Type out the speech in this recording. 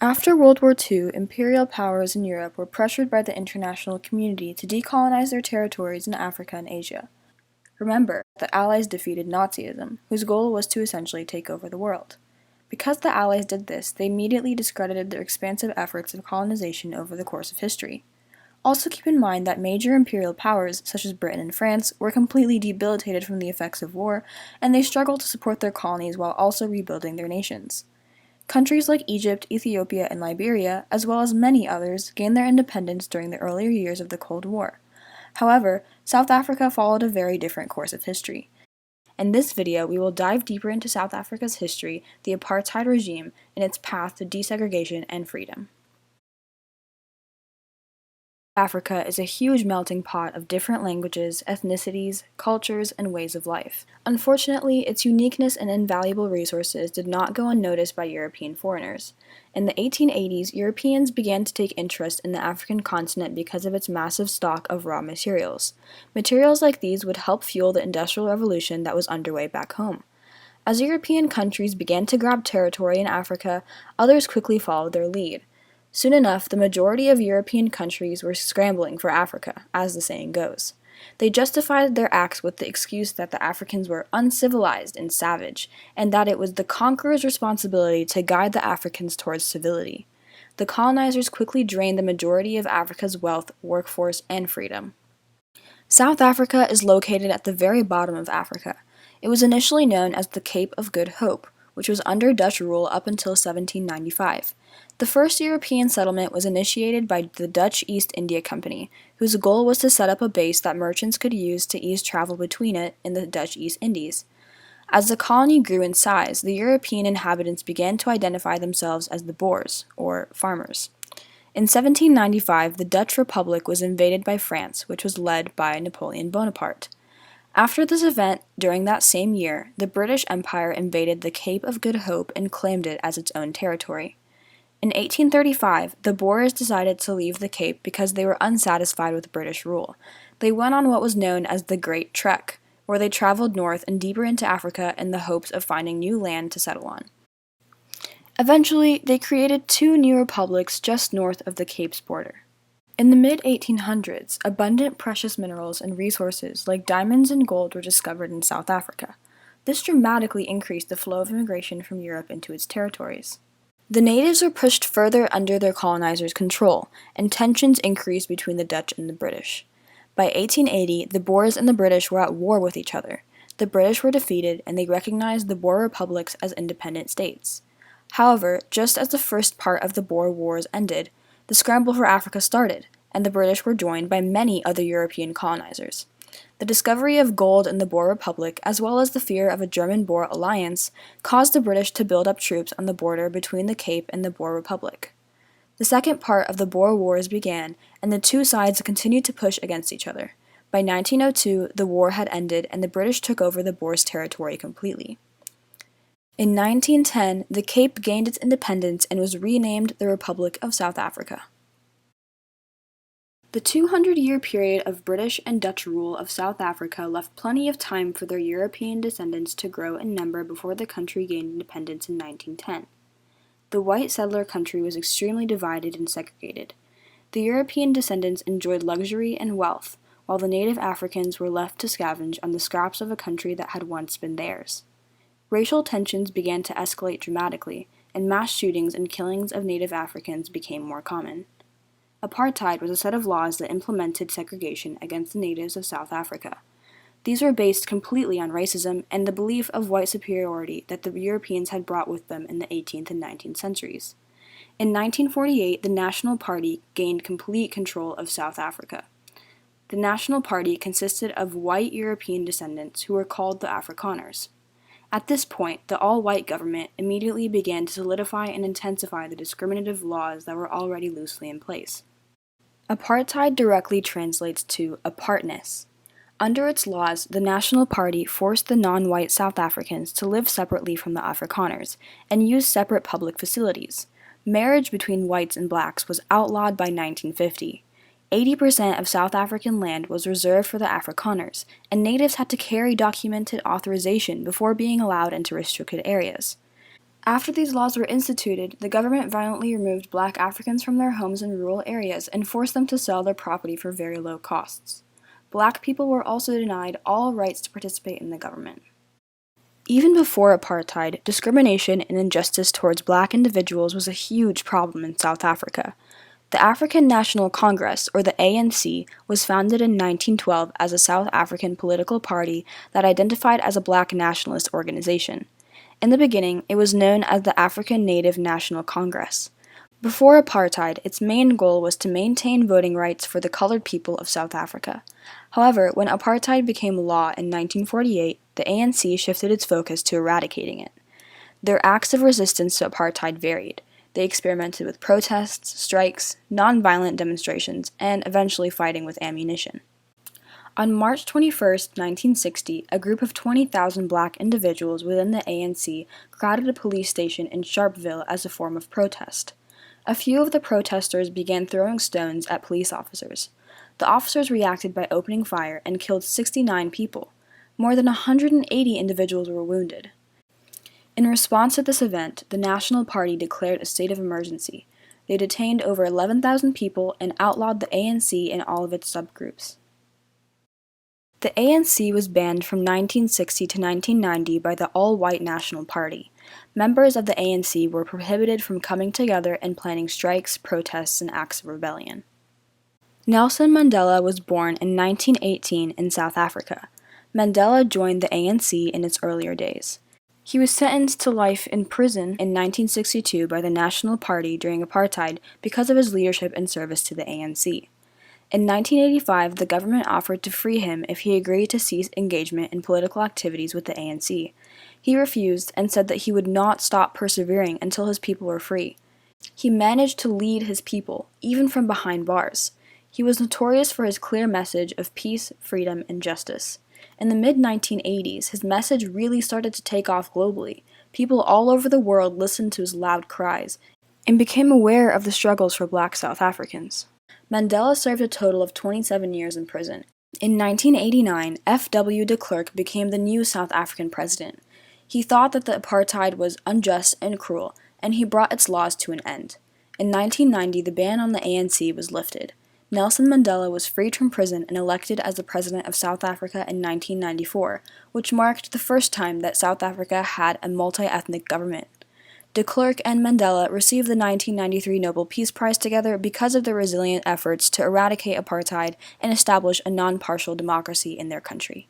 After World War II, imperial powers in Europe were pressured by the international community to decolonize their territories in Africa and Asia. Remember, the Allies defeated Nazism, whose goal was to essentially take over the world. Because the Allies did this, they immediately discredited their expansive efforts of colonization over the course of history. Also keep in mind that major imperial powers, such as Britain and France, were completely debilitated from the effects of war, and they struggled to support their colonies while also rebuilding their nations. Countries like Egypt, Ethiopia, and Liberia, as well as many others, gained their independence during the earlier years of the Cold War. However, South Africa followed a very different course of history. In this video, we will dive deeper into South Africa's history, the apartheid regime, and its path to desegregation and freedom. Africa is a huge melting pot of different languages, ethnicities, cultures, and ways of life. Unfortunately, its uniqueness and invaluable resources did not go unnoticed by European foreigners. In the 1880s, Europeans began to take interest in the African continent because of its massive stock of raw materials. Materials like these would help fuel the Industrial Revolution that was underway back home. As European countries began to grab territory in Africa, others quickly followed their lead. Soon enough, the majority of European countries were scrambling for Africa, as the saying goes. They justified their acts with the excuse that the Africans were uncivilized and savage, and that it was the conqueror's responsibility to guide the Africans towards civility. The colonizers quickly drained the majority of Africa's wealth, workforce, and freedom. South Africa is located at the very bottom of Africa. It was initially known as the Cape of Good Hope, which was under Dutch rule up until 1795. The first European settlement was initiated by the Dutch East India Company, whose goal was to set up a base that merchants could use to ease travel between it and the Dutch East Indies. As the colony grew in size, the European inhabitants began to identify themselves as the Boers, or farmers. In 1795, the Dutch Republic was invaded by France, which was led by Napoleon Bonaparte. After this event, during that same year, the British Empire invaded the Cape of Good Hope and claimed it as its own territory. In 1835, the Boers decided to leave the Cape because they were unsatisfied with British rule. They went on what was known as the Great Trek, where they traveled north and deeper into Africa in the hopes of finding new land to settle on. Eventually, they created two new republics just north of the Cape's border. In the mid-1800s, abundant precious minerals and resources like diamonds and gold were discovered in South Africa. This dramatically increased the flow of immigration from Europe into its territories. The natives were pushed further under their colonizers' control, and tensions increased between the Dutch and the British. By 1880, the Boers and the British were at war with each other. The British were defeated, and they recognized the Boer republics as independent states. However, just as the first part of the Boer Wars ended, the scramble for Africa started, and the British were joined by many other European colonizers. The discovery of gold in the Boer Republic, as well as the fear of a German-Boer alliance, caused the British to build up troops on the border between the Cape and the Boer Republic. The second part of the Boer Wars began, and the two sides continued to push against each other. By 1902, the war had ended, and the British took over the Boers' territory completely. In 1910, the Cape gained its independence and was renamed the Republic of South Africa. The 200-year period of British and Dutch rule of South Africa left plenty of time for their European descendants to grow in number before the country gained independence in 1910. The white settler country was extremely divided and segregated. The European descendants enjoyed luxury and wealth, while the native Africans were left to scavenge on the scraps of a country that had once been theirs. Racial tensions began to escalate dramatically, and mass shootings and killings of native Africans became more common. Apartheid was a set of laws that implemented segregation against the natives of South Africa. These were based completely on racism and the belief of white superiority that the Europeans had brought with them in the 18th and 19th centuries. In 1948, the National Party gained complete control of South Africa. The National Party consisted of white European descendants who were called the Afrikaners. At this point, the all-white government immediately began to solidify and intensify the discriminative laws that were already loosely in place. Apartheid directly translates to apartness. Under its laws, the National Party forced the non-white South Africans to live separately from the Afrikaners and use separate public facilities. Marriage between whites and blacks was outlawed by 1950. 80% of South African land was reserved for the Afrikaners, and natives had to carry documented authorization before being allowed into restricted areas. After these laws were instituted, the government violently removed black Africans from their homes in rural areas and forced them to sell their property for very low costs. Black people were also denied all rights to participate in the government. Even before apartheid, discrimination and injustice towards black individuals was a huge problem in South Africa. The African National Congress, or the ANC, was founded in 1912 as a South African political party that identified as a black nationalist organization. In the beginning, it was known as the African Native National Congress. Before apartheid, its main goal was to maintain voting rights for the colored people of South Africa. However, when apartheid became law in 1948, the ANC shifted its focus to eradicating it. Their acts of resistance to apartheid varied. They experimented with protests, strikes, nonviolent demonstrations, and eventually fighting with ammunition. On March 21, 1960, a group of 20,000 black individuals within the ANC crowded a police station in Sharpeville as a form of protest. A few of the protesters began throwing stones at police officers. The officers reacted by opening fire and killed 69 people. More than 180 individuals were wounded. In response to this event, the National Party declared a state of emergency. They detained over 11,000 people and outlawed the ANC and all of its subgroups. The ANC was banned from 1960 to 1990 by the all-white National Party. Members of the ANC were prohibited from coming together and planning strikes, protests, and acts of rebellion. Nelson Mandela was born in 1918 in South Africa. Mandela joined the ANC in its earlier days. He was sentenced to life in prison in 1962 by the National Party during apartheid because of his leadership and service to the ANC. In 1985, the government offered to free him if he agreed to cease engagement in political activities with the ANC. He refused and said that he would not stop persevering until his people were free. He managed to lead his people, even from behind bars. He was notorious for his clear message of peace, freedom, and justice. In the mid-1980s, his message really started to take off globally. People all over the world listened to his loud cries and became aware of the struggles for black South Africans. Mandela served a total of 27 years in prison. In 1989, F.W. de Klerk became the new South African president. He thought that the apartheid was unjust and cruel, and he brought its laws to an end. In 1990, the ban on the ANC was lifted. Nelson Mandela was freed from prison and elected as the President of South Africa in 1994, which marked the first time that South Africa had a multi-ethnic government. De Klerk and Mandela received the 1993 Nobel Peace Prize together because of their resilient efforts to eradicate apartheid and establish a non-partial democracy in their country.